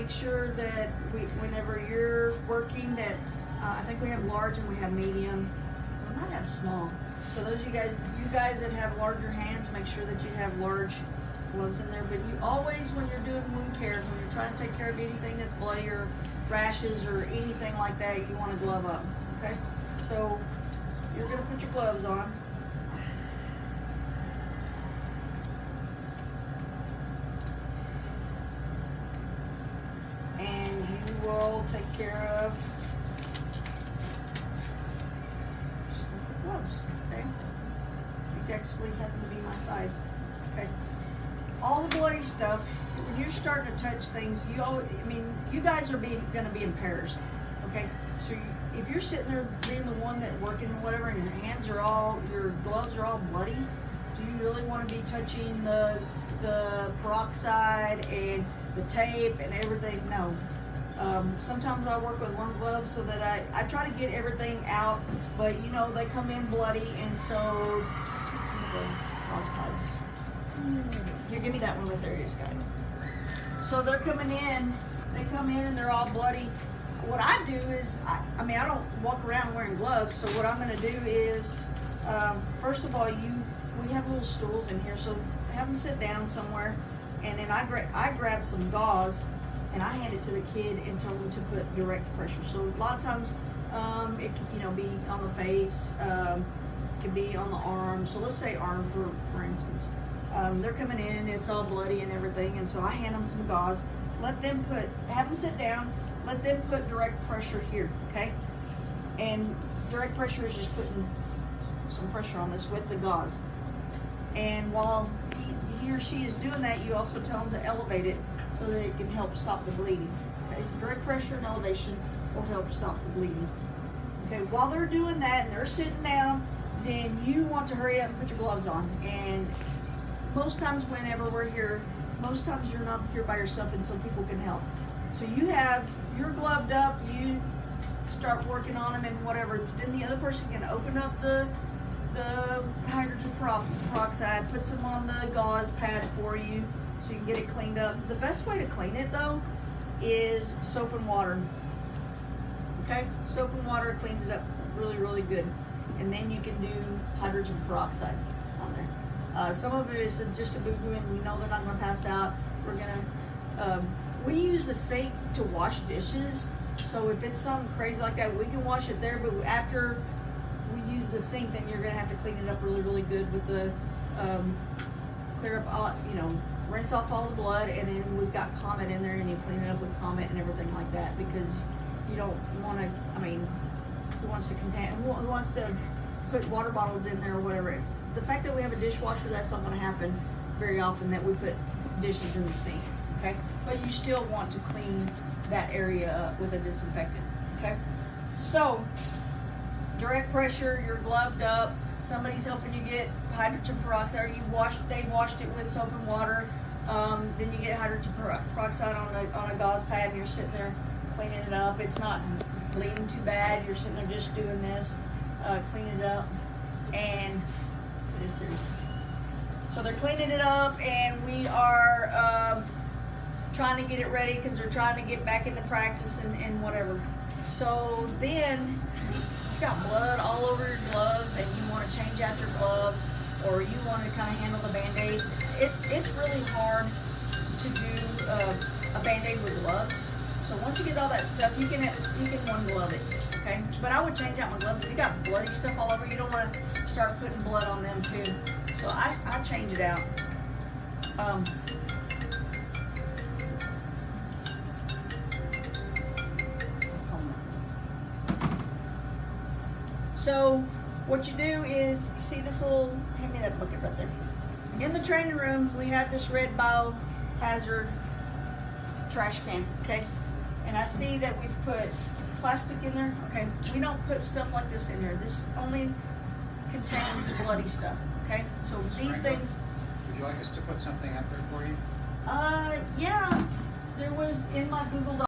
make sure that whenever you're working that, I think we have large and we have medium. We might have small. So those you guys that have larger hands, make sure that you have large gloves in there. But you always, when you're doing wound care, when you're trying to take care of anything that's bloody or rashes or anything like that, you want to glove up, okay? So you're gonna put your gloves on. And you will take care of gloves, okay? These actually happen to be my size, okay? All the bloody stuff, when you're starting to touch things, you guys are gonna be in pairs, okay? So if you're sitting there being the one that working or whatever, and your gloves are all bloody, do you really want to be touching the peroxide and the tape and everything? No. Sometimes I work with one glove so that I try to get everything out, but they come in bloody, and so pass me some of the gauze pads. Here, give me that one right there, you just got it. So they're coming in, they come in and they're all bloody. What I do is, I don't walk around wearing gloves, so what I'm gonna do is, first of all, we have little stools in here, so have them sit down somewhere, and then I grab some gauze, and I hand it to the kid and tell them to put direct pressure. So a lot of times, it can, be on the face, it can be on the arm. So let's say arm for instance. They're coming in, it's all bloody and everything, and so I hand them some gauze, have them sit down, let them put direct pressure here, okay? And direct pressure is just putting some pressure on this with the gauze. And while he or she is doing that, you also tell them to elevate it so that it can help stop the bleeding. Okay, so direct pressure and elevation will help stop the bleeding. Okay, while they're doing that and they're sitting down, then you want to hurry up and put your gloves on. And most times whenever we're here, most times you're not here by yourself, and so people can help. So you're gloved up, you start working on them and whatever, then the other person can open up the hydrogen peroxide, puts them on the gauze pad for you so you can get it cleaned up. The best way to clean it though is soap and water. Okay, soap and water cleans it up really, really good. And then you can do hydrogen peroxide on there. Some of it is just a boo-boo, and we know they're not gonna pass out. We use the sink to wash dishes, so if it's something crazy like that, we can wash it there, but after we use the sink, then you're gonna have to clean it up really, really good with the, clear up all, rinse off all the blood, and then we've got Comet in there, and you clean it up with Comet and everything like that, because you don't wanna, who wants to put water bottles in there or whatever. The fact that we have a dishwasher, that's not gonna happen very often, that we put dishes in the sink, okay? But you still want to clean that area up with a disinfectant, okay? So, direct pressure, you're gloved up, somebody's helping you get hydrogen peroxide, or they washed it with soap and water, then you get hydrogen peroxide on a gauze pad, and you're sitting there cleaning it up. It's not bleeding too bad, you're sitting there just doing this, cleaning it up, and this is, so they're cleaning it up, and we are trying to get it ready because they're trying to get back into practice and whatever. So then you got blood all over your gloves, and you want to change out your gloves, or you want to kind of handle the Band-Aid. It's really hard to do a Band-Aid with gloves. So once you get all that stuff, you can one glove it, okay? But I would change out my gloves. If you got bloody stuff all over, you don't want to start putting blood on them too. So I change it out. So what you do is, you see this little, hand me that bucket right there. In the training room, we have this red biohazard trash can, okay? And I see that we've put plastic in there, okay? We don't put stuff like this in here. This only contains bloody stuff, okay? So these things. Would you like us to put something up there for you? Yeah, there was in my Google Doc.